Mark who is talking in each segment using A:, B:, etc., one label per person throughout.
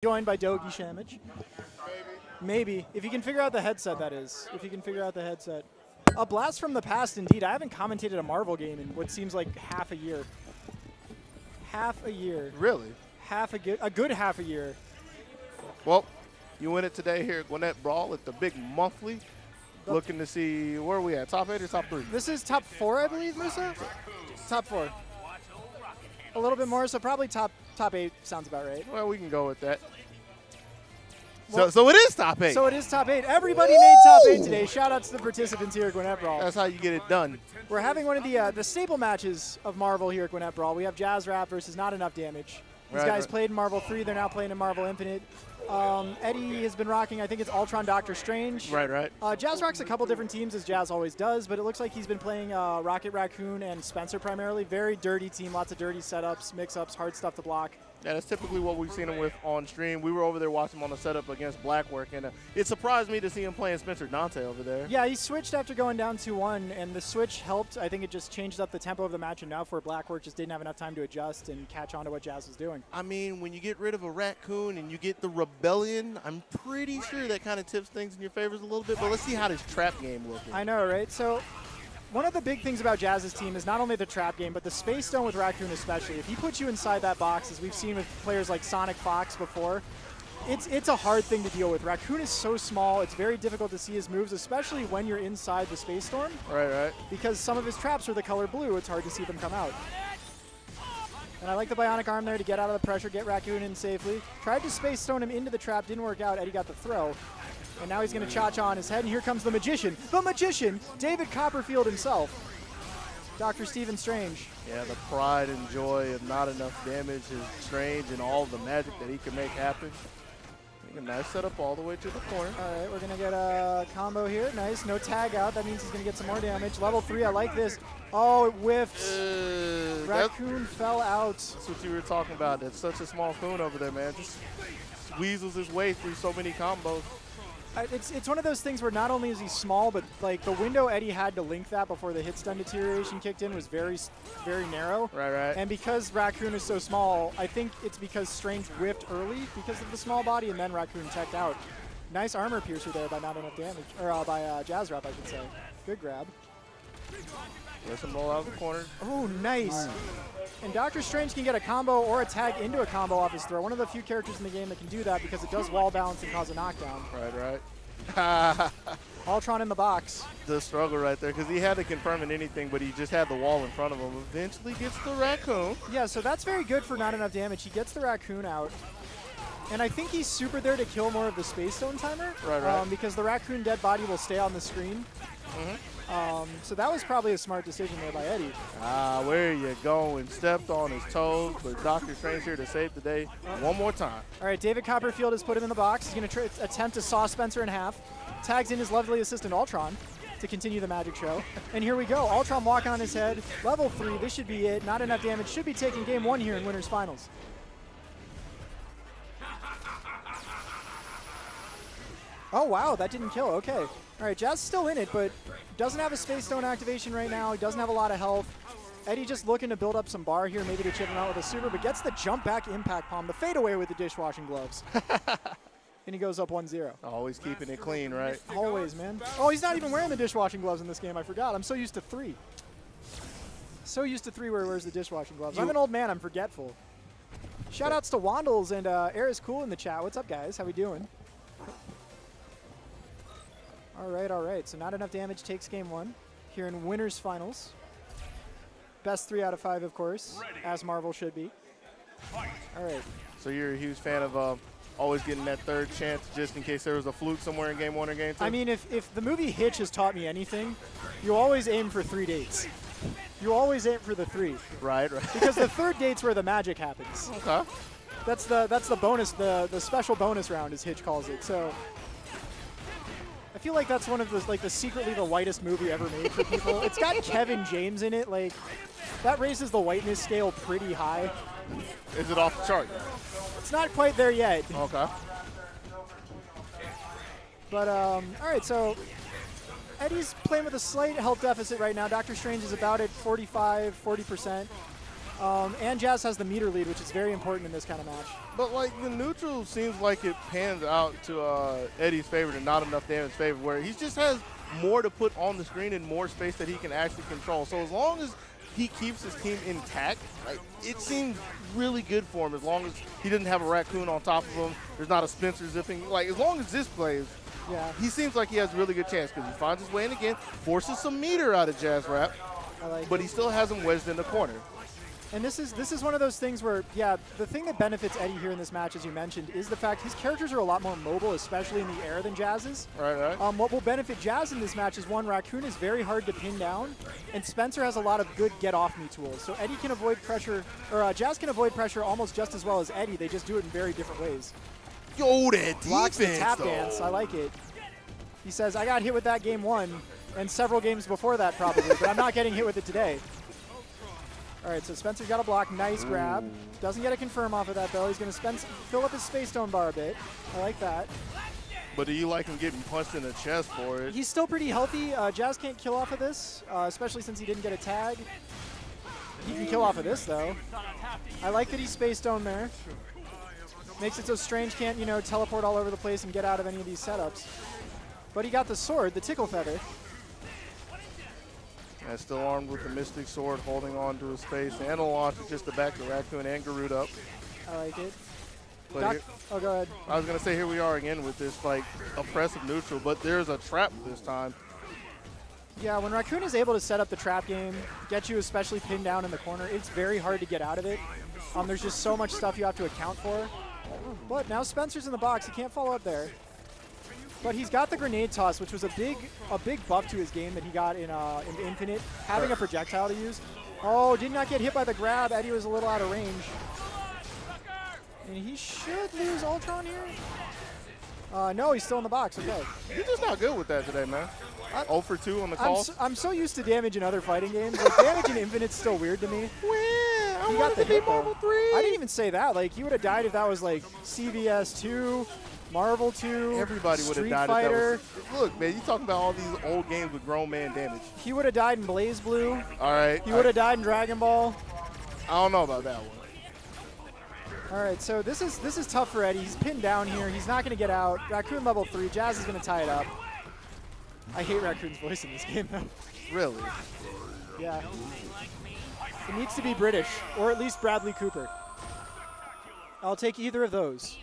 A: Joined by Dogi Shamich. Maybe. If you can figure out the headset, that is. If you can figure out the headset. A blast from the past, indeed. I haven't commentated a Marvel game in what seems like half a year. Half a year.
B: Really?
A: A good half a year.
B: Well, you win it today here at Gwinnett Brawl at the big monthly. Looking to see, where are we at? Top 8 or top 3?
A: This is top 4, I believe, Musa? Top 4. A little bit more, so probably top 8 sounds about right.
B: Well, we can go with that.
A: Well,
B: so it is top 8.
A: So it is top 8. Everybody made top 8 today. Shout out to the participants here at Gwinnett Brawl.
B: That's how you get it done.
A: We're having one of the staple matches of Marvel here at Gwinnett Brawl. We have Jazz Rap versus Not Enough Damage. These guys played in Marvel 3. They're now playing in Marvel Infinite. Eddie has been rocking, I think it's Ultron Doctor Strange.
B: Right.
A: Jazz rocks a couple different teams, as Jazz always does, but it looks like he's been playing Rocket Raccoon and Spencer primarily. Very dirty team, lots of dirty setups, mix-ups, hard stuff to block.
B: Yeah, that's typically what we've seen him with on stream. We were over there watching him on the setup against Blackwork, and it surprised me to see him playing Spencer Dante over there.
A: Yeah, he switched after going down 2-1, and the switch helped. I think it just changed up the tempo of the match enough where Blackwork just didn't have enough time to adjust and catch on to what Jazz was doing.
B: I mean, when you get rid of a raccoon and you get the rebellion, I'm pretty sure that kind of tips things in your favors a little bit, but let's see how this trap game looking.
A: I know, right? So one of the big things about Jazz's team is not only the trap game, but the Space Stone with Raccoon especially. If he puts you inside that box, as we've seen with players like Sonic Fox before, it's a hard thing to deal with. Raccoon is so small, it's very difficult to see his moves, especially when you're inside the Space Storm.
B: Right.
A: Because some of his traps are the color blue, it's hard to see them come out. And I like the Bionic Arm there to get out of the pressure, get Raccoon in safely. Tried to Space Stone him into the trap, didn't work out. Eddie got the throw. And now he's going to cha-cha on his head, and here comes the Magician. The Magician, David Copperfield himself. Dr. Stephen Strange.
B: Yeah, the pride and joy of Not Enough Damage is Strange and all the magic that he can make happen. A nice setup all the way to the corner.
A: All right, we're going to get a combo here. Nice, no tag out. That means he's going to get some more damage. Level 3, I like this. Oh, it whiffed. Raccoon fell out.
B: That's what you were talking about. That's such a small coon over there, man. Just weasels his way through so many combos.
A: It's one of those things where not only is he small, but like the window Eddie had to link that before the hit stun deterioration kicked in was very, very narrow.
B: Right.
A: And because Raccoon is so small, I think it's because Strange whiffed early because of the small body, and then Raccoon checked out. Nice armor piercer there by Not Enough Damage, or by Jazz Rap, I should say. Good grab.
B: There's some roll out of the corner.
A: Oh, nice. And Doctor Strange can get a combo or a tag into a combo off his throw. One of the few characters in the game that can do that because it does wall balance and cause a knockdown.
B: Right.
A: Ultron in the box.
B: The struggle right there because he had to confirm in anything, but he just had the wall in front of him. Eventually gets the Raccoon.
A: Yeah, so that's very good for Not Enough Damage. He gets the Raccoon out. And I think he's super there to kill more of the Space Stone timer.
B: Right.
A: Because the Raccoon dead body will stay on the screen. So that was probably a smart decision there by Eddie.
B: Where you going? Stepped on his toes, but Dr. Strange here to save the day one more time.
A: All right, David Copperfield has put him in the box. He's going to attempt to saw Spencer in half. Tags in his lovely assistant Ultron to continue the magic show. And here we go. Ultron walking on his head. Level 3, this should be it. Not Enough Damage should be taking game 1 here in Winners Finals. Oh, wow, that didn't kill. Okay. All right, Jazz is still in it, but doesn't have a Space Stone activation right now. He doesn't have a lot of health. Eddie just looking to build up some bar here, maybe to chip him out with a super, but gets the jump back impact palm, the fadeaway with the dishwashing gloves. And he goes up 1-0.
B: Always keeping it clean, right?
A: Always, man. Oh, he's not even wearing the dishwashing gloves in this game. I forgot. I'm so used to 3. So used to 3 where he wears the dishwashing gloves. I'm an old man. I'm forgetful. Shout-outs to Wandles and Eris Cool in the chat. What's up, guys? How we doing? All right. So Not Enough Damage takes game 1 here in Winners Finals. Best 3 out of 5, of course, as Marvel should be. All right.
B: So you're a huge fan of always getting that third chance just in case there was a fluke somewhere in game 1 or game 2?
A: I mean, if the movie Hitch has taught me anything, you always aim for 3 dates. You always aim for the 3.
B: Right.
A: Because the third date's where the magic happens.
B: Okay.
A: That's the bonus, the special bonus round, as Hitch calls it. So I feel like that's one of the secretly the whitest movie ever made for people. It's got Kevin James in it. Like, that raises the whiteness scale pretty high.
B: Is it off the chart?
A: It's not quite there yet.
B: Okay.
A: But all right, so Eddie's playing with a slight health deficit right now. Dr. Strange is about at 40%. And Jazz has the meter lead, which is very important in this kind of match.
B: But like the neutral seems like it pans out to Eddie's favor and not enough damage favor, where he just has more to put on the screen and more space that he can actually control. So as long as he keeps his team intact, like, it seems really good for him. As long as he doesn't have a raccoon on top of him, there's not a Spencer zipping. Like, as long as this plays,
A: yeah,
B: he seems like he has a really good chance because he finds his way in again, forces some meter out of Jazz Rap, but he still has him wedged in the corner.
A: And this is one of those things where, yeah, the thing that benefits Eddie here in this match, as you mentioned, is the fact his characters are a lot more mobile, especially in the air, than Jazz's.
B: Right.
A: What will benefit Jazz in this match is, one, Raccoon is very hard to pin down, and Spencer has a lot of good get-off-me tools. So Eddie can avoid pressure, or Jazz can avoid pressure almost just as well as Eddie. They just do it in very different ways.
B: Yo, that
A: Blocks the
B: defense,
A: tap
B: though.
A: dance. I like it. He says, I got hit with that game 1, and several games before that probably, but I'm not getting hit with it today. All right, so Spencer's got a block. Nice grab. Doesn't get a confirm off of that, though. He's going to fill up his Space Stone bar a bit. I like that.
B: But do you like him getting punched in the chest for it?
A: He's still pretty healthy. Jazz can't kill off of this, especially since he didn't get a tag. He can kill off of this, though. I like that he's Space Stone there. Makes it so Strange can't, you know, teleport all over the place and get out of any of these setups. But he got the sword, the Tickle Feather.
B: And still armed with the Mystic Sword, holding on to his face, and a launch just to back the Raccoon and Garud up.
A: I like it.
B: But
A: go ahead.
B: I was going to say, here we are again with this, like, oppressive neutral, but there's a trap this time.
A: Yeah, when Raccoon is able to set up the trap game, get you especially pinned down in the corner, it's very hard to get out of it. There's just so much stuff you have to account for. But now Spencer's in the box. He can't follow up there. But he's got the grenade toss, which was a big buff to his game that he got in Infinite, having a projectile to use. Oh, did not get hit by the grab. Eddie was a little out of range. And he should lose Ultron here. No, he's still in the box. Okay.
B: You're just not good with that today, man. 0 for 2 on the call.
A: I'm so used to damage in other fighting games. Like, damage in Infinite's still weird to me.
B: I wanted to be Marvel 3.
A: I didn't even say that. Like, he would have died if that was like CVS 2, Marvel 2,
B: Everybody would have died
A: Fighter.
B: if that was. Look, man, you talking about all these old games with grown man damage.
A: He would have died in Blaze Blue.
B: All right.
A: He would have died in Dragon Ball.
B: I don't know about that one.
A: All right, so this is tough for Eddie. He's pinned down here. He's not going to get out. Raccoon level 3. Jazz is going to tie it up. I hate Raccoon's voice in this game, though.
B: Really?
A: Yeah. It needs to be British, or at least Bradley Cooper. I'll take either of those.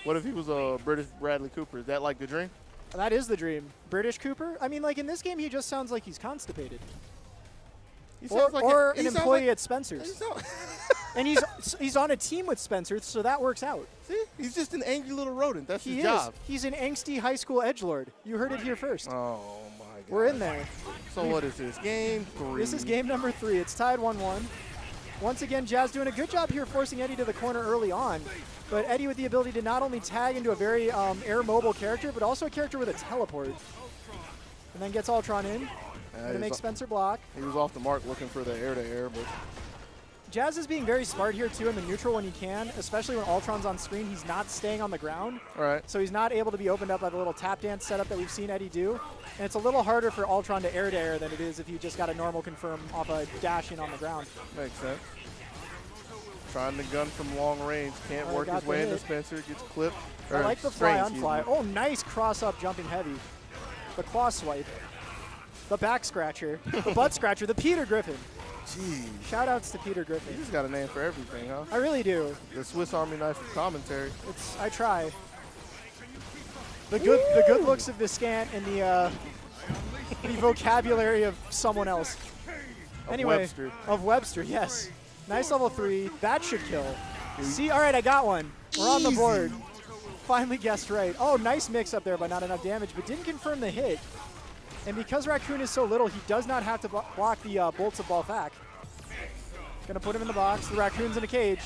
B: What if he was a British Bradley Cooper? Is that like the dream?
A: That is the dream. British Cooper? I mean, like, in this game, he just sounds like he's constipated. Or an employee at Spencer's. And he's on a team with Spencer, so that works out.
B: See? He's just an angry little rodent. That's his
A: He
B: job.
A: is. He's an angsty high school edgelord. You heard it here first.
B: Oh, my God.
A: We're in there.
B: So what is this? Game 3.
A: This is game number 3. It's tied 1-1. Once again, Jazz doing a good job here forcing Eddie to the corner early on. But Eddie with the ability to not only tag into a very air mobile character, but also a character with a teleport. And then gets Ultron in. Gonna make Spencer block.
B: He was off the mark looking for the air-to-air, but
A: Jazz is being very smart here, too, in the neutral when he can, especially when Ultron's on screen. He's not staying on the ground.
B: all right.
A: So he's not able to be opened up by the little tap dance setup that we've seen Eddie do. And it's a little harder for Ultron to air than it is if you just got a normal confirm off a dash in on the ground.
B: Makes sense. Trying to gun from long range. Can't work his way into Spencer. Gets clipped.
A: I like the fly on fly. Oh, nice cross up jumping heavy. The claw swipe. The back scratcher. The butt scratcher. The Peter Griffin.
B: Jeez.
A: Shout outs to Peter Griffin.
B: You just got a name for everything, huh?
A: I really do.
B: The Swiss Army knife of commentary.
A: I try. The good looks of Viscant and the vocabulary of someone else. Anyway, of Webster, yes. Nice level 3. That should kill. See, all right, I got one. We're on the board. Finally guessed right. Oh, nice mix up there, but not enough damage, but didn't confirm the hit. And because Raccoon is so little, he does not have to block the bolts of Balthak. Gonna put him in the box. The Raccoon's in a cage.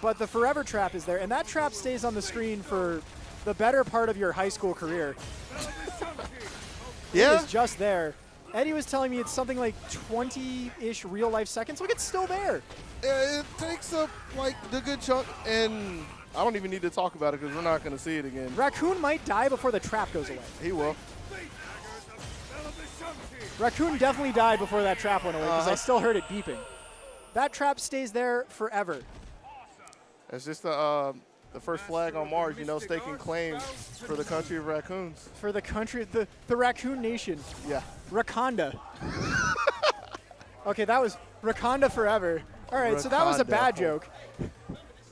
A: But the Forever Trap is there, and that trap stays on the screen for the better part of your high school career.
B: Yeah?
A: It is just there. Eddie was telling me it's something like 20-ish real-life seconds. Look, it's still there.
B: It takes up, like, the good chunk, and I don't even need to talk about it because we're not going to see it again.
A: Raccoon might die before the trap goes away.
B: He will.
A: Raccoon definitely died before that trap went away because I still heard it beeping. That trap stays there forever.
B: It's just the first flag on Mars, you know, staking claim for the country of raccoons.
A: For the country, the raccoon nation.
B: Yeah.
A: Wakanda. Okay, that was Wakanda forever. All right, so that was a bad joke.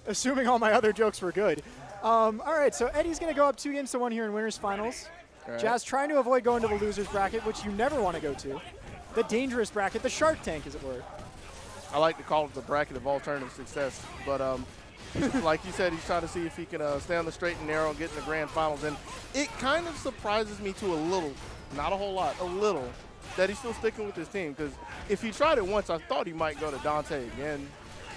A: Assuming all my other jokes were good. All right, so Eddie's going to go up 2-1 here in winners finals.
B: Right.
A: Jazz trying to avoid going to the losers bracket, which you never want to go to. The dangerous bracket, the Shark Tank, as it were.
B: I like to call it the bracket of alternative success, but like you said, he's trying to see if he can stay on the straight and narrow and get in the grand finals. And it kind of surprises me to a little, not a whole lot, a little, that he's still sticking with his team. Because if he tried it once, I thought he might go to Dante again.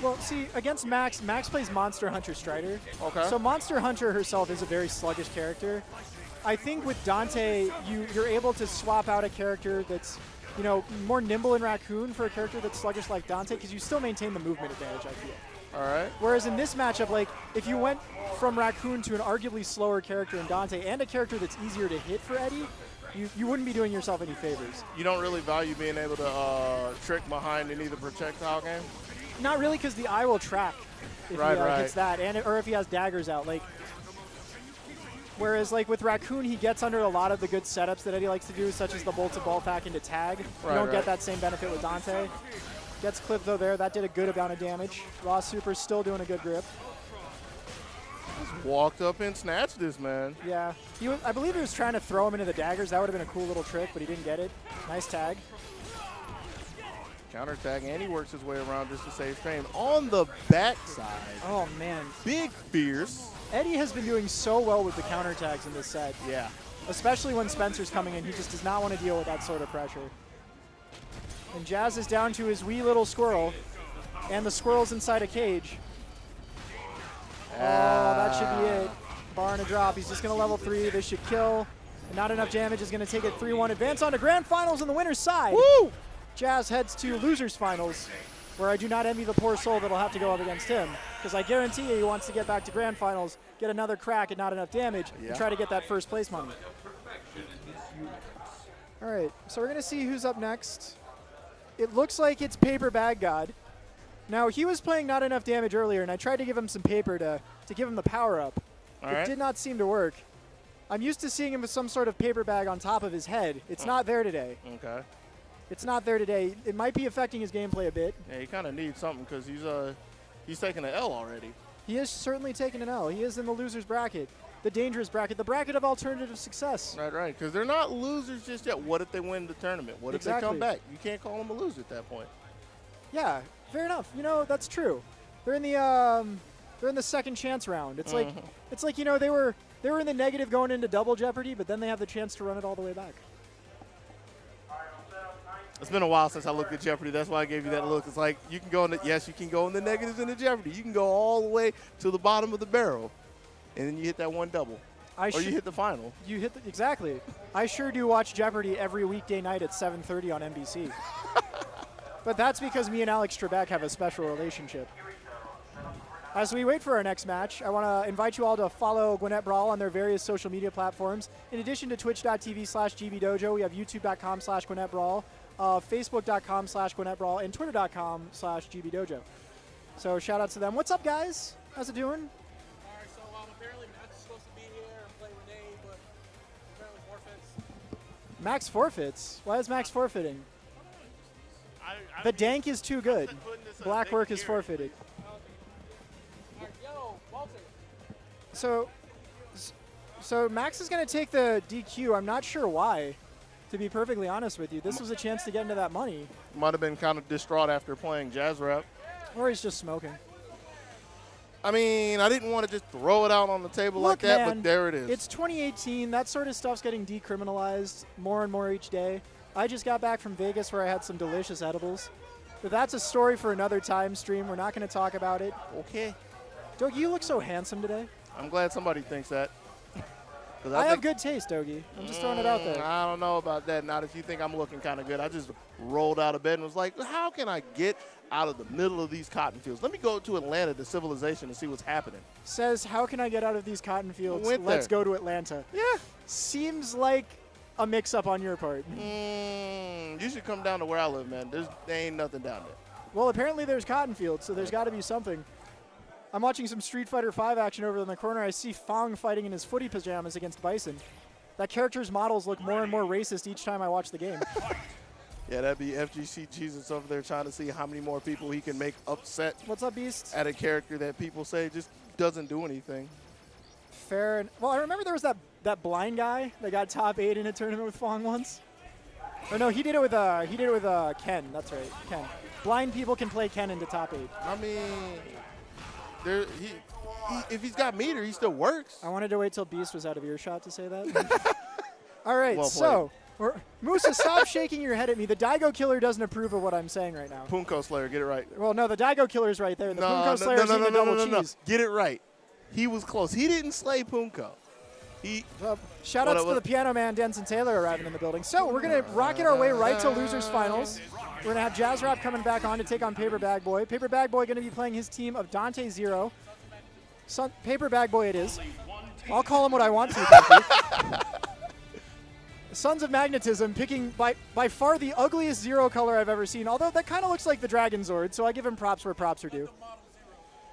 A: Well, see, against Max plays Monster Hunter Strider.
B: Okay.
A: So Monster Hunter herself is a very sluggish character. I think with Dante, you're able to swap out a character that's, you know, more nimble in Raccoon for a character that's sluggish like Dante, because you still maintain the movement advantage, I feel.
B: All right.
A: Whereas in this matchup, like, if you went from Raccoon to an arguably slower character in Dante and a character that's easier to hit for Eddie, you wouldn't be doing yourself any favors.
B: You don't really value being able to trick behind in either projectile game?
A: Not really, because the eye will track if he hits that, or if he has daggers out. Like, whereas, like, with Raccoon, he gets under a lot of the good setups that Eddie likes to do, such as the bolt-to-ball pack into tag. You don't get that same benefit with Dante. Gets clipped, though, there. That did a good amount of damage. Raw Super's still doing a good grip.
B: Just walked up and snatched this, man.
A: Yeah. I believe he was trying to throw him into the daggers. That would have been a cool little trick, but he didn't get it. Nice tag.
B: Counter tag, and he works his way around just to save frame. On the backside.
A: Oh, man.
B: Big fierce.
A: Eddie has been doing so well with the counter tags in this set.
B: Yeah.
A: Especially when Spencer's coming in. He just does not want to deal with that sort of pressure. And Jazz is down to his wee little squirrel. And the squirrel's inside a cage. Oh, that should be it. Bar and a drop. He's just going to level 3. This should kill. And not enough damage is going to take it 3-1. Advance on to grand finals on the winner's side.
B: Woo!
A: Jazz heads to losers finals, where I do not envy the poor soul that'll have to go up against him. Because I guarantee you he wants to get back to grand finals, get another crack at not enough damage, and try to get that first place money. All right, so we're going to see who's up next. It looks like it's Paper Bag God. Now, he was playing not enough damage earlier, and I tried to give him some paper to give him the power up. It did not seem to work. I'm used to seeing him with some sort of paper bag on top of his head. It's not there today.
B: Okay.
A: It's not there today. It might be affecting his gameplay a bit.
B: Yeah, he kind of needs something because he's taking an L already.
A: He is certainly taking an L. He is in the losers bracket, the dangerous bracket, the bracket of alternative success.
B: Right, because they're not losers just yet. What if they win the tournament? What if they come back? You can't call them a loser at that point.
A: Yeah, fair enough. You know, that's true. They're in the second chance round. It's like you know they were in the negative going into double jeopardy, but then they have the chance to run it all the way back.
B: It's been a while since I looked at Jeopardy. That's why I gave you that look. It's like you can go in you can go in the negatives into Jeopardy. You can go all the way to the bottom of the barrel, and then you hit that one double. Or you hit the final.
A: You hit exactly. I sure do watch Jeopardy every weekday night at 7:30 on NBC. But that's because me and Alex Trebek have a special relationship. As we wait for our next match, I want to invite you all to follow Gwinnett Brawl on their various social media platforms. In addition to twitch.tv/gbdojo, we have youtube.com/Gwinnett Brawl, facebook.com/Gwinnett Brawl, and twitter.com/gbdojo. So shout out to them. What's up, guys? How's it doing?
C: All right, so apparently Max is supposed to be here and play Renee, but apparently forfeits.
A: Max forfeits? Why is Max forfeiting? The dank is too good. Black work is forfeited.
C: Yo, Walter.
A: So Max is going to take the DQ. I'm not sure why, to be perfectly honest with you. This was a chance to get into that money.
B: Might have been kind of distraught after playing Jazz Rap.
A: Or he's just smoking.
B: I mean, I didn't want to just throw it out on the table like that, but there it is.
A: It's 2018. That sort of stuff's getting decriminalized more and more each day. I just got back from Vegas where I had some delicious edibles. But that's a story for another time stream. We're not going to talk about it.
B: Okay.
A: Dogie, you look so handsome today.
B: I'm glad somebody thinks that.
A: I have good taste, Dogie. I'm just throwing it out there.
B: I don't know about that. Not if you think I'm looking kind of good. I just rolled out of bed and was like, how can I get out of the middle of these cotton fields? Let me go to Atlanta, to civilization, and see what's happening.
A: Says, how can I get out of these cotton fields? Let's go to Atlanta.
B: Yeah.
A: Seems like a mix-up on your part.
B: You should come down to where I live, man. There ain't nothing down there.
A: Well, apparently there's cotton fields, so there's got to be something. I'm watching some Street Fighter V action over in the corner. I see Fong fighting in his footy pajamas against Bison. That character's models look more and more racist each time I watch the game.
B: Yeah, that'd be FGC Jesus over there trying to see how many more people he can make upset
A: What's up, Beast?
B: at a character that people say just doesn't do anything.
A: Fair. Well, I remember there was that blind guy that got top 8 in a tournament with Fong once. Or no, he did it with Ken. That's right, Ken. Blind people can play Ken into top 8.
B: I mean, if he's got meter, he still works.
A: I wanted to wait till Beast was out of earshot to say that. All right,
B: Well
A: so Musa, stop shaking your head at me. The Daigo Killer doesn't approve of what I'm saying right now.
B: Punko Slayer, get it right.
A: Well, no, the Daigo Killer's right there. The Punko Slayer's eating the double cheese.
B: Get it right. He was close. He didn't slay Punko.
A: Shout outs to the Piano Man, Denson Taylor, arriving in the building. So we're going to rocket our way right to Losers Finals. We're going to have Jazz Rap coming back on to take on Paper Bag Boy. Paper Bag Boy going to be playing his team of Dante Zero. Paper Bag Boy it is. I'll call him what I want to, frankly. Sons of Magnetism picking by far the ugliest Zero color I've ever seen, although that kind of looks like the Dragon Zord, so I give him props where props are due.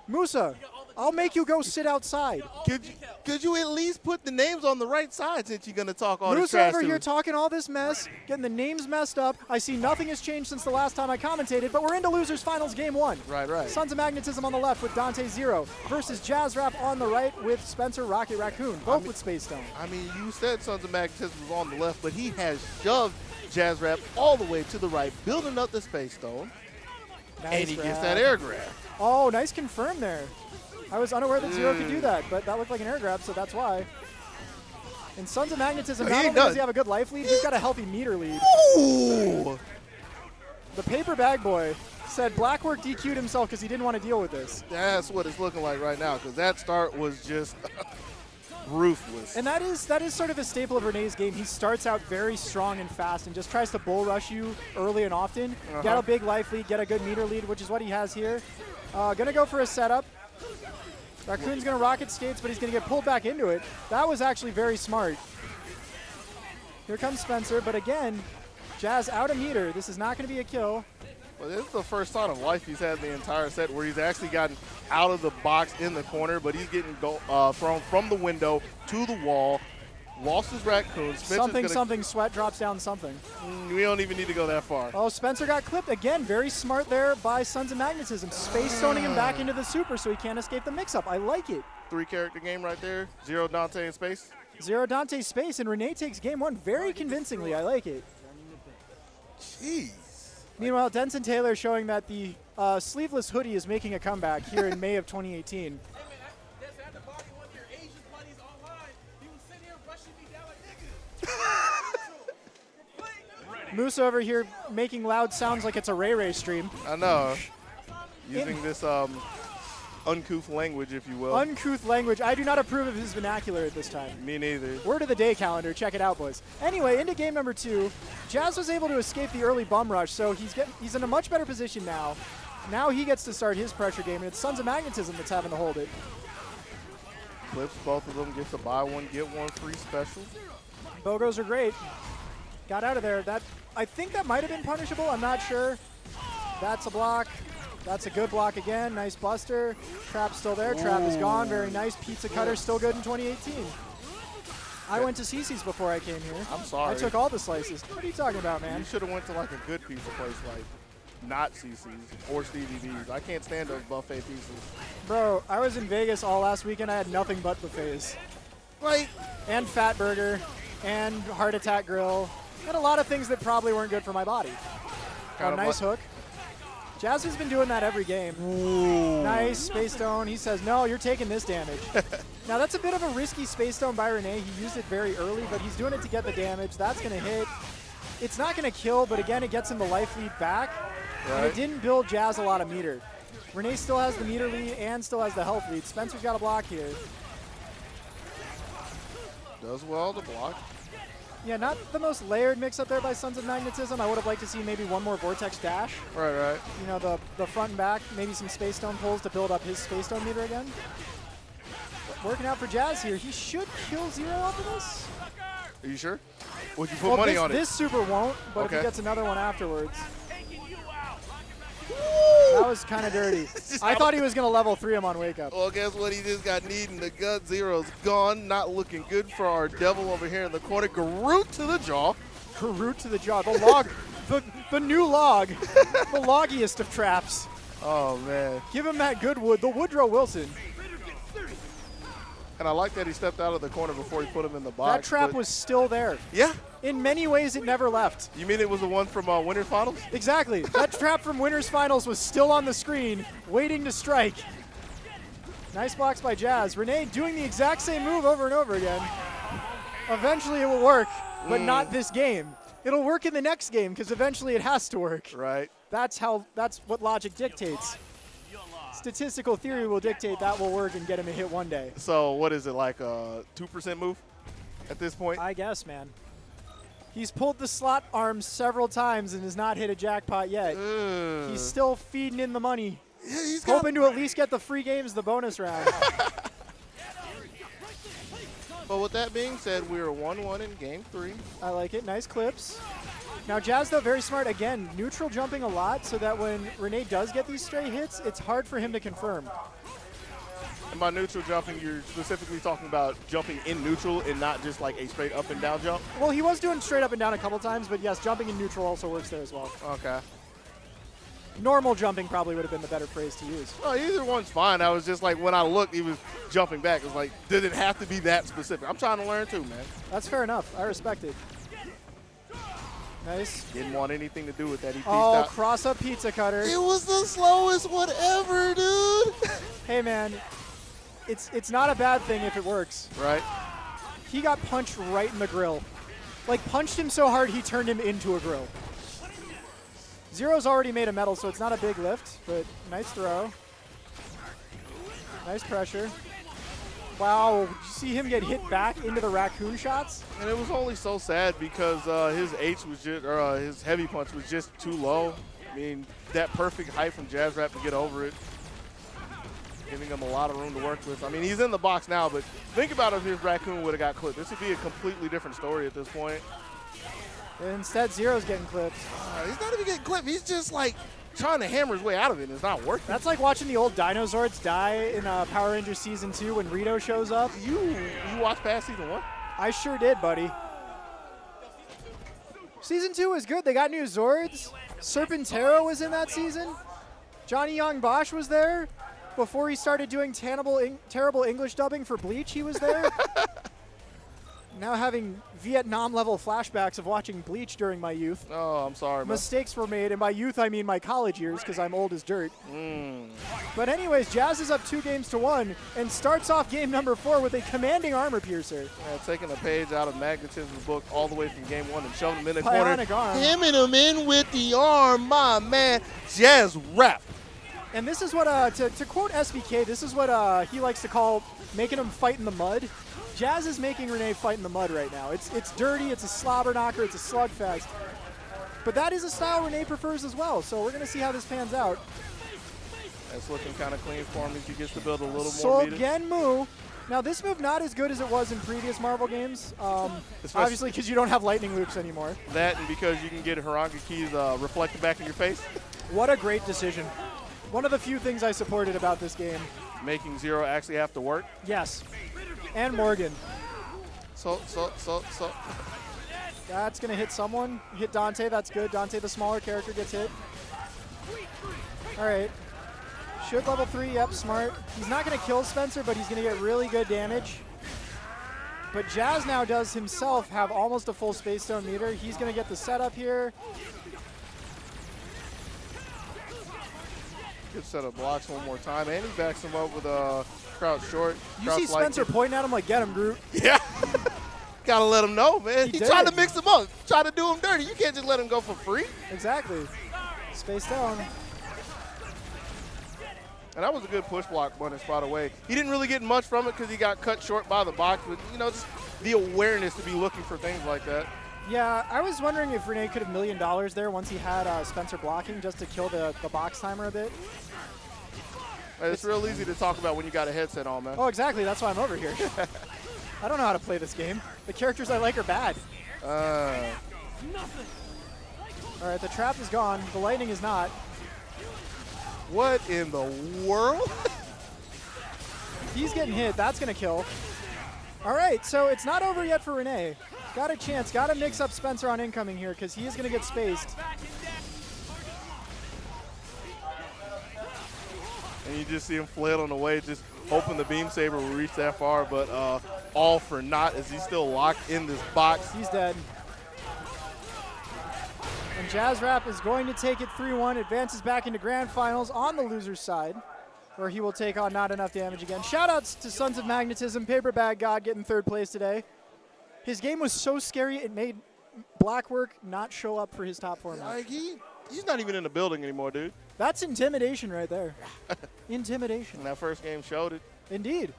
A: Musa, I'll make you go sit outside.
B: Could you at least put the names on the right side since you're going to talk all this
A: Musa
B: trash
A: over
B: to
A: here
B: us?
A: talking all this mess, getting the names messed up. I see nothing has changed since the last time I commentated, but we're into Losers Finals Game 1.
B: Right.
A: Sons of Magnetism on the left with Dante Zero versus Jazz Rap on the right with Spencer Rocket Raccoon, both with Space Stone.
B: I mean, you said Sons of Magnetism was on the left, but he has shoved Jazz Rap all the way to the right, building up the Space Stone, and he gets that air grab.
A: Oh, nice confirm there. I was unaware that Zero could do that, but that looked like an air grab, so that's why. And Sons of Magnetism, not only does he have a good life lead, he's got a healthy meter lead.
B: Ooh.
A: The Paper Bag Boy said Blackwork DQ'd himself because he didn't want to deal with this.
B: That's what it's looking like right now, because that start was just ruthless.
A: And that is sort of a staple of Renee's game. He starts out very strong and fast and just tries to bull rush you early and often. Get a big life lead, get a good meter lead, which is what he has here. Gonna go for a setup. Raccoon's going to rocket skates, but he's going to get pulled back into it. That was actually very smart. Here comes Spencer, but again, Jazz out of meter. This is not going to be a kill.
B: Well, this is the first sign of life he's had in the entire set where he's actually gotten out of the box in the corner, but he's getting thrown from the window to the wall. Lost his Raccoon.
A: Something, sweat drops down something.
B: We don't even need to go that far.
A: Oh, Spencer got clipped. Again, very smart there by Sons of Magnetism. Space stoning him back into the super so he can't escape the mix-up. I like it.
B: 3-character game right there. Zero, Dante, and Space.
A: Zero, Dante, Space, and Renee takes game 1 very convincingly. I like it.
B: Jeez.
A: Meanwhile, Denson Taylor showing that the sleeveless hoodie is making a comeback here in May of 2018. Moose over here making loud sounds like it's a Ray Ray stream.
B: I know. Using this uncouth language, if you will.
A: Uncouth language. I do not approve of his vernacular at this time.
B: Me neither.
A: Word of the day calendar. Check it out, boys. Anyway, into game number 2. Jazz was able to escape the early bum rush, so he's in a much better position now. Now he gets to start his pressure game, and it's Sons of Magnetism that's having to hold it.
B: Flips both of them, gets a buy one, get one free special.
A: Bogos are great. Got out of there. I think that might have been punishable. I'm not sure. That's a block. That's a good block again. Nice buster. Trap's still there. Trap is gone. Very nice. Pizza cutter still good in 2018. I went to CC's before I came here.
B: I'm sorry.
A: I took all the slices. What are you talking about, man?
B: You should have went to like a good pizza place like not CC's or Stevie V's. I can't stand those buffet pizzas.
A: Bro, I was in Vegas all last weekend. I had nothing but buffets.
B: Like,
A: and Fat Burger and Heart Attack Grill. And a lot of things that probably weren't good for my body. Oh, nice hook. Jazz has been doing that every game.
B: Ooh.
A: Nice Space Stone. He says, no, you're taking this damage. Now, that's a bit of a risky Space Stone by Renee. He used it very early, but he's doing it to get the damage. That's going to hit. It's not going to kill, but again, it gets him the life lead back. Right. And it didn't build Jazz a lot of meter. Renee still has the meter lead and still has the health lead. Spencer's got a block here.
B: Does well to block.
A: Yeah, not the most layered mix-up there by Sons of Magnetism. I would have liked to see maybe one more Vortex dash.
B: Right.
A: You know, the front and back, maybe some Space Stone pulls to build up his Space Stone meter again. But working out for Jazz here. He should kill Zero off of this.
B: Are you sure? Would you put money on it?
A: This super won't, but if he gets another one afterwards. was kind of dirty. I thought he was going to level 3 him on wake up.
B: Well, guess what? He just got kneed in the gut. Zero's gone. Not looking good for our devil over here in the corner. Garroot to the jaw.
A: Garroot to the jaw. The log, the new log, the loggiest of traps.
B: Oh, man.
A: Give him that good wood, the Woodrow Wilson.
B: And I like that he stepped out of the corner before he put him in the box.
A: That trap was still there.
B: Yeah.
A: In many ways, it never left.
B: You mean it was the one from Winter Finals?
A: Exactly. That trap from Winter's Finals was still on the screen, waiting to strike. Nice blocks by Jazz. Renee doing the exact same move over and over again. Eventually it will work, but not this game. It'll work in the next game because eventually it has to work.
B: Right.
A: That's what logic dictates. Statistical theory will dictate that will work and get him a hit one day.
B: So what is it, like a 2% move at this point?
A: I guess, man. He's pulled the slot arm several times and has not hit a jackpot yet. He's still feeding in the money.
B: Yeah, he's
A: hoping to at least get the free games the bonus round.
B: But with that being said, we are 1-1 in game 3.
A: I like it. Nice clips. Now Jazz, though, very smart. Again, neutral jumping a lot so that when Renee does get these stray hits, it's hard for him to confirm.
B: And by neutral jumping, you're specifically talking about jumping in neutral and not just like a straight up and down jump?
A: Well, he was doing straight up and down a couple times, but yes, jumping in neutral also works there as well.
B: Okay.
A: Normal jumping probably would have been the better phrase to use.
B: Oh, either one's fine. I was just like, when I looked, he was jumping back. It was like, did it have to be that specific? I'm trying to learn too, man.
A: That's fair enough. I respect it. Nice.
B: Didn't want anything to do with that. He pieced
A: Oh,
B: out.
A: cross-up pizza cutter.
B: It was the slowest one ever, dude.
A: Hey, man. It's not a bad thing if it works.
B: Right.
A: He got punched right in the grill. Like, punched him so hard he turned him into a grill. Zero's already made a medal, so it's not a big lift, but nice throw. Nice pressure. Wow, did you see him get hit back into the raccoon shots?
B: And it was only so sad because his H was just, or his heavy punch was just too low. I mean, that perfect height from Jazz Rap to get over it, giving him a lot of room to work with. I mean, he's in the box now, but think about if his raccoon would have got clipped. This would be a completely different story at this point.
A: Instead, Zero's getting clipped.
B: He's not even getting clipped. He's just like trying to hammer his way out of it, and it's not working.
A: That's like watching the old dinosaurs die in Power Rangers Season 2 when Rito shows up.
B: You watched past Season 1?
A: I sure did, buddy. Season 2 was good. They got new Zords. Serpentero was in that season. Johnny Young Bosch was there. Before he started doing terrible English dubbing for Bleach, he was there. Now having Vietnam-level flashbacks of watching Bleach during my youth.
B: Oh, I'm sorry, man.
A: Mistakes were made, and by youth I mean my college years, because I'm old as dirt. But anyways, Jazz is up 2-1 and starts off game number 4 with a commanding armor piercer.
B: Yeah, taking a page out of Magnetism's book all the way from game 1 and shoving him in the corner.
A: Bionic arm.
B: Hamming him in with the arm, my man. Jazz Rap.
A: And this is what, to quote SBK, this is what he likes to call making him fight in the mud. Jazz is making Renee fight in the mud right now. It's dirty, it's a slobber knocker, it's a slugfest. But that is a style Renee prefers as well, so we're going to see how this pans out.
B: That's looking kind of clean for him as he gets to build a little more
A: Sol
B: meter.
A: Genmu. Now this move not as good as it was in previous Marvel games, obviously because you don't have lightning loops anymore.
B: That and because you can get Haranga keys reflected back in your face.
A: What a great decision. One of the few things I supported about this game.
B: Making Zero actually have to work.
A: Yes. And Morgan.
B: So.
A: That's going to hit someone. Hit Dante. That's good. Dante, the smaller character, gets hit. All right. Should level 3. Yep, smart. He's not going to kill Spencer, but he's going to get really good damage. But Jazz now does himself have almost a full Space Stone meter. He's going to get the setup here.
B: Good set of blocks one more time. And he backs him up with a crouch short.
A: You see Spencer pointing at him like, get him, Groot.
B: Yeah. Gotta let him know, man. He's
A: did.
B: trying to mix him up, trying to do him dirty. You can't just let him go for free.
A: Exactly. Space down.
B: And that was a good push block bonus, by the way. He didn't really get much from it because he got cut short by the box, but, you know, just the awareness to be looking for things like that.
A: Yeah, I was wondering if Renee could have $1 million there once he had Spencer blocking just to kill the box timer a bit.
B: It's real easy to talk about when you got a headset on, man.
A: Oh, exactly. That's why I'm over here. I don't know how to play this game. The characters I like are bad. All right, the trap is gone. The lightning is not.
B: What in the world?
A: He's getting hit. That's going to kill. All right, so it's not over yet for Renee. Got a chance. Got to mix up Spencer on incoming here because he is going to get spaced.
B: And you just see him flailing away, just hoping the Beam Saber will reach that far, but all for naught as he's still locked in this box.
A: He's dead. And Jazz Rap is going to take it 3-1, advances back into grand finals on the loser's side, where he will take on Not Enough Damage again. Shoutouts to Sons of Magnetism, Paper Bag God getting third place today. His game was so scary it made Blackwork not show up for his top 4 match.
B: Like he's not even in the building anymore, dude.
A: That's intimidation right there. Intimidation.
B: And that first game showed it.
A: Indeed.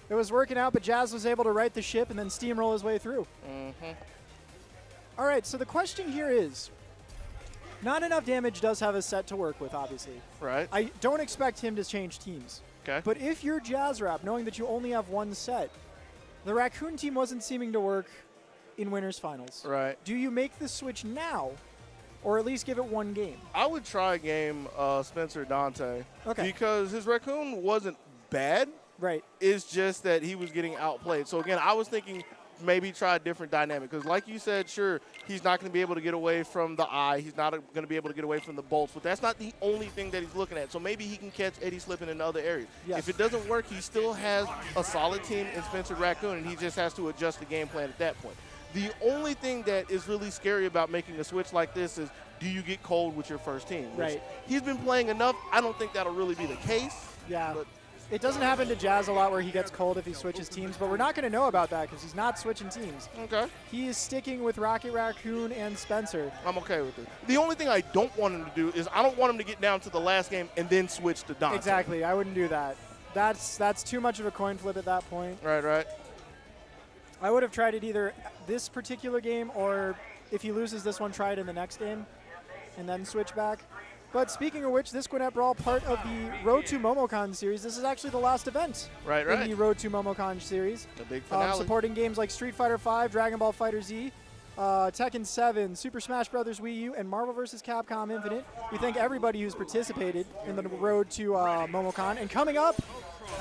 A: It was working out, but Jazz was able to right the ship and then steamroll his way through.
B: Mm-hmm.
A: All right, so the question here is, Not Enough Damage does have a set to work with, obviously.
B: Right.
A: I don't expect him to change teams.
B: Okay.
A: But if you're Jazz Rap, knowing that you only have one set, the Raccoon team wasn't seeming to work in Winners Finals.
B: Right.
A: Do you make the switch now, or at least give it one game?
B: I would try a game Spencer Dante.
A: Okay.
B: Because his Raccoon wasn't bad.
A: Right.
B: It's just that he was getting outplayed. So, again, I was thinking maybe try a different dynamic. Because like you said, sure, he's not going to be able to get away from the eye. He's not going to be able to get away from the bolts. But that's not the only thing that he's looking at. So maybe he can catch Eddie slipping in other areas.
A: Yes.
B: If it doesn't work, he still has a solid team in Spencer Raccoon, and he just has to adjust the game plan at that point. The only thing that is really scary about making a switch like this is, do you get cold with your first team?
A: Right.
B: He's been playing enough. I don't think that'll really be the case.
A: Yeah.
B: But
A: It doesn't happen to Jazz a lot where he gets cold if he switches teams, but we're not going to know about that because he's not switching teams.
B: okay.
A: He is sticking with Rocket Raccoon and Spencer.
B: I'm okay with it. The only thing I don't want him to do is I don't want him to get down to the last game and then switch to Dante.
A: Exactly. I wouldn't do that. That's too much of a coin flip at that point.
B: Right.
A: I would have tried it either this particular game or if he loses this one, try it in the next game and then switch back. But speaking of which, this Gwinnett Brawl, part of the Road to Momocon series, this is actually the last event
B: Right.
A: in the Road to Momocon series.
B: The big finale.
A: Supporting games like Street Fighter V, Dragon Ball FighterZ, Tekken 7, Super Smash Bros. Wii U, and Marvel vs. Capcom Infinite. We thank everybody who's participated in the Road to Momocon. And coming up,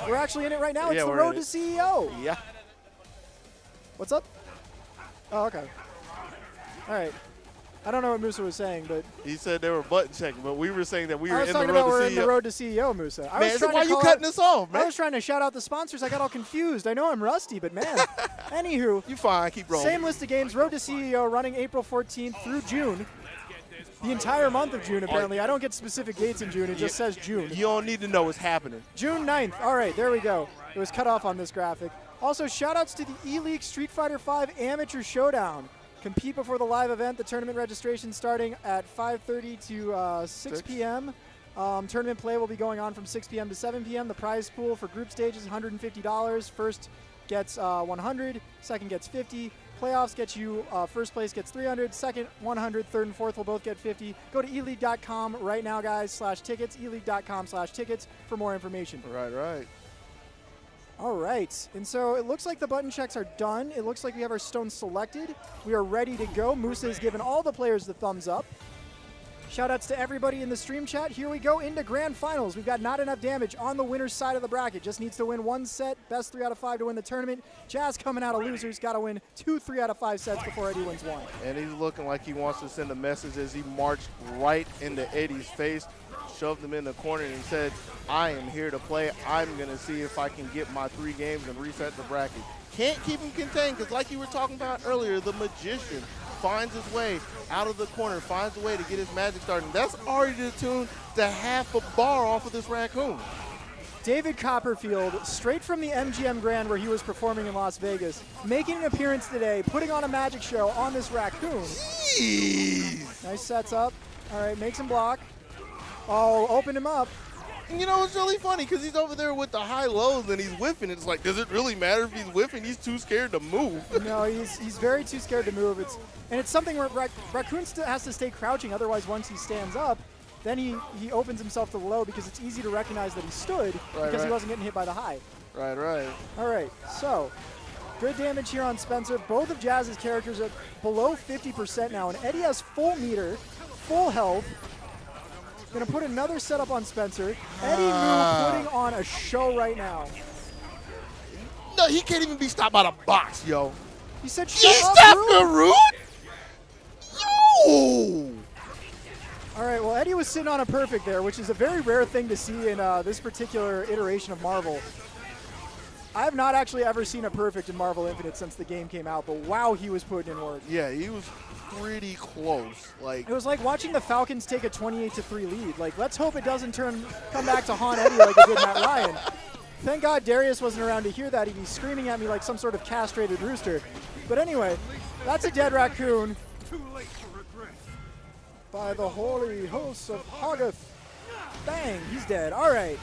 A: we're actually in it right now. It's
B: Yeah,
A: the
B: we're
A: Road
B: in
A: to
B: it.
A: CEO.
B: Yeah.
A: What's up? Oh, okay. All right. I don't know what Musa was saying, but
B: He said they were button checking, but we were saying that we
A: I
B: were
A: was
B: in the
A: talking
B: road
A: about
B: to
A: we're
B: see
A: in the Road to CEO, Musa.
B: Man, so why you cutting this off, man?
A: I was trying to shout out the sponsors. I got all confused. I know I'm rusty, but man. Anywho,
B: You fine. Keep rolling.
A: same list of games. Road to CEO running April 14th through June. The entire month of June, apparently. I don't get specific dates in June. It just says June.
B: You don't need to know what's happening.
A: June 9th. All right, there we go. It was cut off on this graphic. Also, shout-outs to the E-League Street Fighter V Amateur Showdown. Compete before the live event. The tournament registration starting at 5:30 to 6 p.m. Tournament play will be going on from 6 p.m. to 7 p.m. The prize pool for group stage is $150. First gets 100. Second gets 50. Playoffs get you, first place gets 300. Second, 100. Third and fourth will both get 50. Go to eleague.com right now, guys, /tickets. eleague.com/tickets for more information.
B: Right.
A: All right, and so it looks like the button checks are done. It looks like we have our stones selected. We are ready to go. Musa has given all the players the thumbs up. Shoutouts to everybody in the stream chat. Here we go into grand finals. We've got Not Enough Damage on the winner's side of the bracket. Just needs to win one set, best 3 out of 5 to win the tournament. Jazz coming out of losers, got to win 2 3 out of 5 sets before Eddie wins one.
B: And he's looking like he wants to send a message as he marched right into Eddie's face, shoved him in the corner and said, I am here to play. I'm going to see if I can get my 3 games and reset the bracket. Can't keep him contained because like you were talking about earlier, the magician finds his way out of the corner, finds a way to get his magic started. And that's already the tune to half a bar off of this Raccoon.
A: David Copperfield, straight from the MGM Grand where he was performing in Las Vegas, making an appearance today, putting on a magic show on this Raccoon.
B: Jeez.
A: Nice sets up. All right, makes him block. Oh, opened him up.
B: And you know, it's really funny because he's over there with the high lows and he's whiffing. It's like, does it really matter if he's whiffing? He's too scared to move.
A: No, he's very too scared to move. It's something where Raccoon still has to stay crouching. Otherwise, once he stands up, then he opens himself to the low because it's easy to recognize that he stood because he wasn't getting hit by the high.
B: Right.
A: All right, so good damage here on Spencer. Both of Jazz's characters are below 50% now, and Eddie has full meter, full health. Gonna put another setup on Spencer. Eddie Moo putting on a show right now.
B: No, he can't even be stopped by the box, yo.
A: He said, shut
B: He's
A: up,
B: stopped
A: Moo.
B: Garud? Yo!
A: All right, well, Eddie was sitting on a perfect there, which is a very rare thing to see in this particular iteration of Marvel. I have not actually ever seen a perfect in Marvel Infinite since the game came out, but wow, he was putting in work.
B: Yeah, he was pretty close. Like,
A: It was like watching the Falcons take a 28-3 lead. Like, let's hope it doesn't come back to haunt Eddie like it did Matt Ryan. Thank God Darius wasn't around to hear that. He'd be screaming at me like some sort of castrated rooster. But anyway, that's a dead raccoon. By the holy hosts of Hoggoth. Bang, he's dead. All right,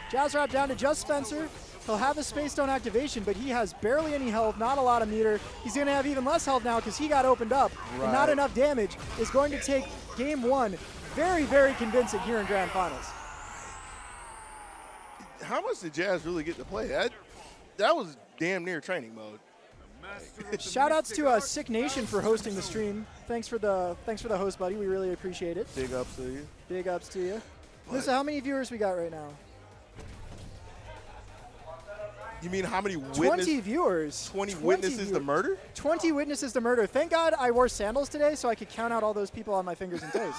A: Jazz Rap down to just Spencer. He'll have a Space Stone activation, but he has barely any health, not a lot of meter. He's going to have even less health now because he got opened up.
B: Right.
A: And not enough damage is going to take game one very, very convincing here in Grand Finals.
B: how much did Jazz really get to play? That was damn near training mode.
A: Shout outs to Sick Nation for hosting the stream. Thanks for the host, buddy. We really appreciate it.
B: Big ups to you.
A: Big ups to you. Listen, how many viewers we got right now?
B: You mean how many
A: 20 viewers.
B: 20 witnesses to murder?
A: 20 witnesses to murder. Thank God I wore sandals today so I could count out all those people on my fingers and toes.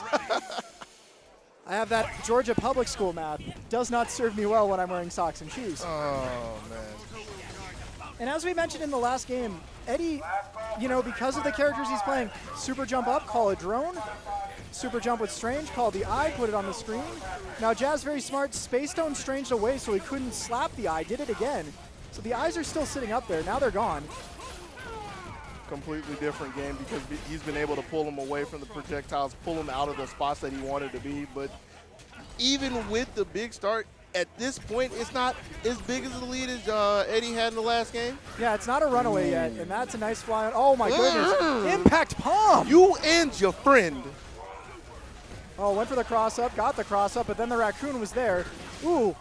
A: I have that Georgia public school math. Does not serve me well when I'm wearing socks and shoes.
B: Oh, man.
A: And as we mentioned in the last game, Eddie, because of the characters he's playing, super jump up, call a drone. Super jump with Strange, call the eye, put it on the screen. Now Jazz very smart, Space Stone Stranged away so he couldn't slap the eye, did it again. So the eyes are still sitting up there, now they're gone.
B: Completely different game because he's been able to pull him away from the projectiles, pull him out of the spots that he wanted to be. But even with the big start, at this point, it's not as big as the lead as Eddie had in the last game.
A: Yeah, it's not a runaway yet, and that's a nice fly. Oh my goodness, impact palm!
B: You and your friend.
A: Oh, went for the cross up, got the cross up, but then the raccoon was there. Ooh,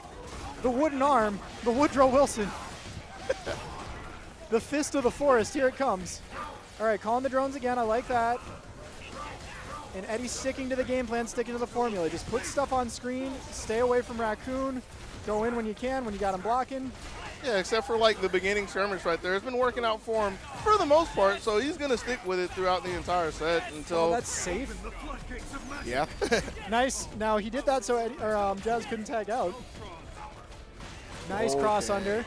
A: the wooden arm, the Woodrow Wilson. The fist of the forest, here it comes. All right, calling the drones again, I like that. And Eddie's sticking to the game plan, sticking to the formula. Just put stuff on screen, stay away from raccoon, go in when you can, when you got him blocking.
B: Yeah, except for like the beginning skirmish right there. It's been working out for him for the most part, so he's going to stick with it throughout the entire set until...
A: Oh, that's safe.
B: Yeah.
A: Nice. Now, he did that so Jazz couldn't tag out. Nice cross under.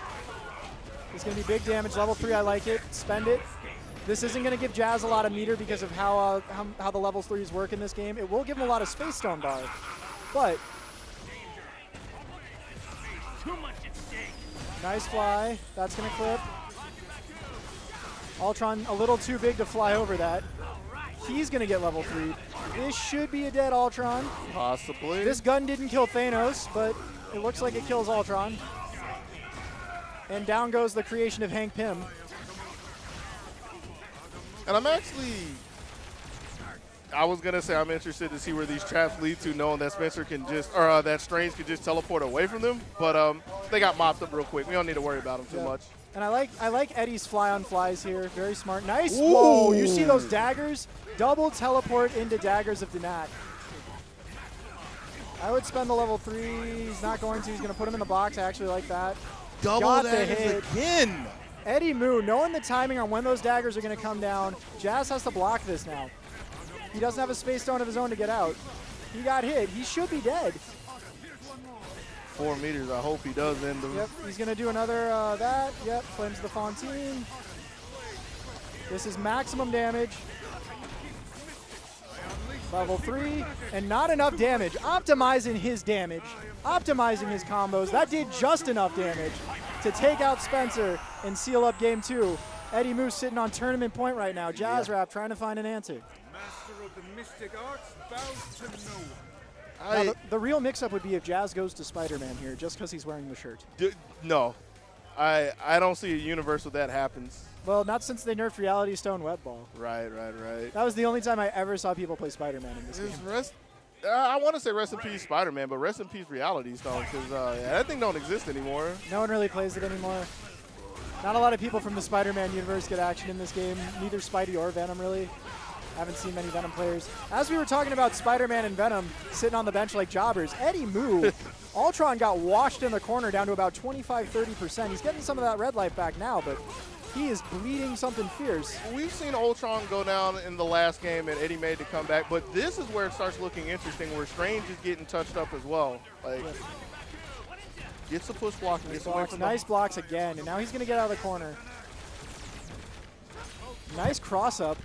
A: It's going to be big damage. Level 3, I like it. Spend it. This isn't going to give Jazz a lot of meter because of how the level 3s work in this game. It will give him a lot of Space Stone bar, but... Nice fly. That's going to clip. Ultron a little too big to fly over that. He's going to get level 3. This should be a dead Ultron.
B: Possibly.
A: This gun didn't kill Thanos, but it looks like it kills Ultron. And down goes the creation of Hank Pym.
B: And I'm interested to see where these traps lead to, knowing that Spencer can just, or that Strange can just teleport away from them. But they got mopped up real quick. We don't need to worry about them too much.
A: And I like Eddie's fly on flies here. Very smart. Nice.
B: Ooh.
A: Whoa, you see those daggers? Double teleport into daggers of Dinat. I would spend the level 3. He's not going to. He's going to put him in the box. I actually like that.
B: Double
A: Got the
B: daggers
A: hit.
B: again.
A: Eddie Moo, knowing the timing on when those daggers are going to come down, Jazz has to block this now. He doesn't have a Space Stone of his own to get out. He got hit. He should be dead.
B: 4 meters. I hope he does end them.
A: Yep, he's going to do another that. Yep, Flames the Fontaine. This is maximum damage. Level 3, and not enough damage. Optimizing his damage. Optimizing his combos. That did just enough damage to take out Spencer and seal up game 2. Eddie Moose sitting on tournament point right now. Jazz Rap trying to find an answer.
D: Master of the mystic arts bows to no one.
A: Now, the real mix-up would be if Jazz goes to Spider-Man here just because he's wearing the shirt.
B: No. I don't see a universe where that happens.
A: Well, not since they nerfed Reality Stone Wet Ball.
B: Right.
A: That was the only time I ever saw people play Spider-Man in this game.
B: I want to say rest in peace Spider-Man, but rest in peace Reality Stone, because that thing don't exist anymore.
A: No one really plays it anymore. Not a lot of people from the Spider-Man universe get action in this game. Neither Spidey or Venom, really. Haven't seen many Venom players. As we were talking about Spider-Man and Venom sitting on the bench like jobbers, Eddie Moo, Ultron got washed in the corner down to about 25-30%. He's getting some of that red life back now, but he is bleeding something fierce.
B: We've seen Ultron go down in the last game, and Eddie made the comeback. But this is where it starts looking interesting, where Strange is getting touched up as well. Like, gets the push block and gets away from
A: Nice blocks again, and now he's going to get out of the corner. Nice cross-up.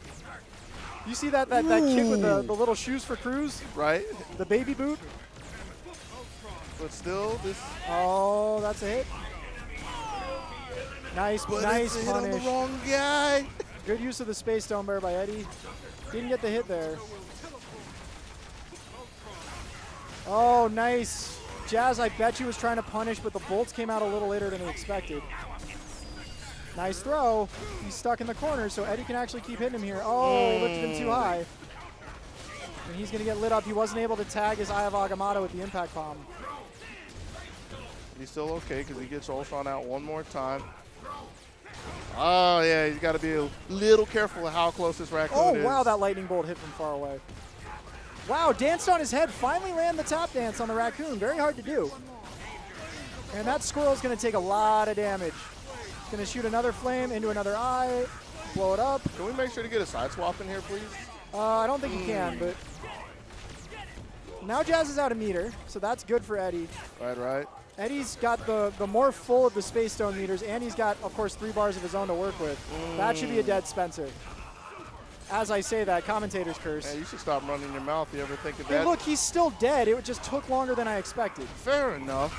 A: You see that kick with the little shoes for Cruz?
B: Right.
A: The baby boot?
B: But still, this.
A: Oh, that's a hit. Nice,
B: But
A: nice
B: it's a hit on the
A: punish.
B: wrong guy.
A: Good use of the Space Stone Bear by Eddie. Didn't get the hit there. Oh, nice. Jazz, I bet you was trying to punish, but the bolts came out a little later than he expected. Nice throw. He's stuck in the corner, so Eddie can actually keep hitting him here. Oh, he lifted him too high. And he's going to get lit up. He wasn't able to tag his Eye of Agamotto with the impact bomb.
B: He's still okay because he gets Ultron out one more time. Oh, yeah, he's got to be a little careful of how close this raccoon is.
A: Oh, wow, that lightning bolt hit from far away. Wow, danced on his head, finally land the tap dance on the raccoon. Very hard to do. And that squirrel's going to take a lot of damage. He's going to shoot another flame into another eye, blow it up.
B: Can we make sure to get a side swap in here, please?
A: I don't think he can, but now Jazz is out a meter, so that's good for Eddie.
B: Right.
A: Eddie's got the more full of the Space Stone meters, and he's got, of course, 3 bars of his own to work with. That should be a dead Spencer. As I say that, commentator's curse.
B: Man, you should stop running your mouth. You ever think of
A: Hey,
B: that?
A: look, he's still dead. It just took longer than I expected.
B: Fair enough.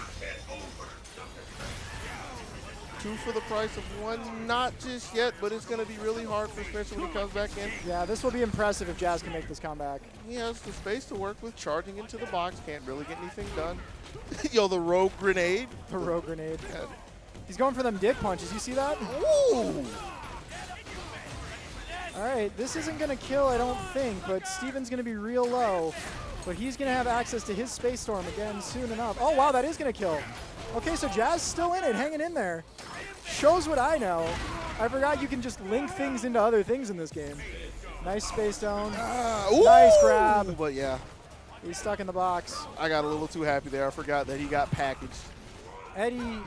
B: 2 for the price of 1. Not just yet, but it's going to be really hard for Spencer when he comes back in.
A: Yeah, this will be impressive if Jazz can make this comeback.
B: He has the space to work with, charging into the box. Can't really get anything done. Yo, the rogue grenade.
A: The rogue grenade.
B: Yeah.
A: He's going for them dick punches. You see that?
B: Ooh.
A: All right, this isn't going to kill, I don't think, but Steven's going to be real low. But he's going to have access to his Space Storm again soon enough. Oh, wow, that is going to kill. Okay, so Jazz still in it, hanging in there. Shows what I know. I forgot you can just link things into other things in this game. Nice Space Stone. Nice grab.
B: But yeah,
A: He's stuck in the box.
B: I got a little too happy there. I forgot that he got packaged.
A: Eddie,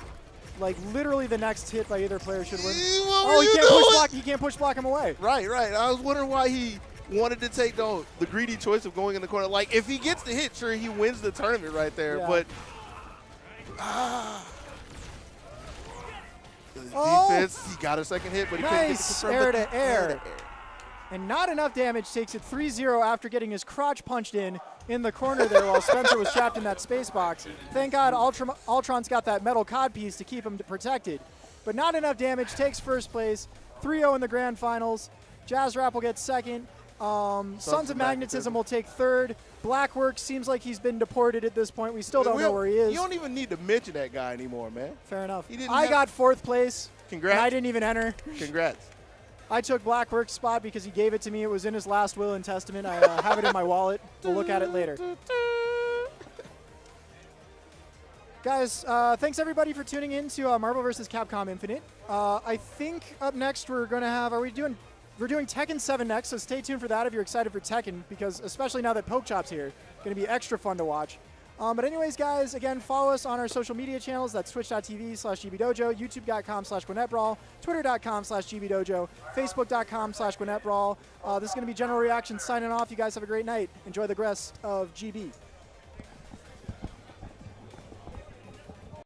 A: like literally the next hit by either player should win.
B: What were
A: He
B: you
A: can't push
B: doing?
A: block. He can't push block him away.
B: Right. I was wondering why he wanted to take the greedy choice of going in the corner. Like, if he gets the hit, sure, he wins the tournament right there.
A: Yeah.
B: But the defense, he got a second hit, but he couldn't get the
A: Nice
B: confirm.
A: air
B: But
A: to air. And not enough damage, takes it 3-0 after getting his crotch punched in the corner there while Spencer was trapped in that space box. Thank God Ultron's got that metal cod piece to keep him protected. But not enough damage, takes first place. 3-0 in the grand finals. Jazz Rap will get second. Sons of Magnetism will take third. Blackwork seems like he's been deported at this point. We still don't know where he is.
B: You don't even need to mention that guy anymore, man.
A: Fair enough.
B: He didn't
A: I
B: have-
A: got fourth place.
B: Congrats.
A: And I didn't even enter.
B: Congrats.
A: I took Blackwork's spot because he gave it to me. It was in his last will and testament. I have it in my wallet. We'll look at it later. Guys, thanks everybody for tuning in to Marvel vs. Capcom Infinite. I think up next we're going to have, we're doing Tekken 7 next, so stay tuned for that if you're excited for Tekken, because especially now that Pokechop's here, going to be extra fun to watch. But anyways, guys, again, follow us on our social media channels. That's twitch.tv/gbdojo, youtube.com/Gwinnett Brawl, twitter.com/gbdojo, facebook.com/Gwinnett Brawl. This is going to be General Reaction signing off. You guys have a great night. Enjoy the rest of GB.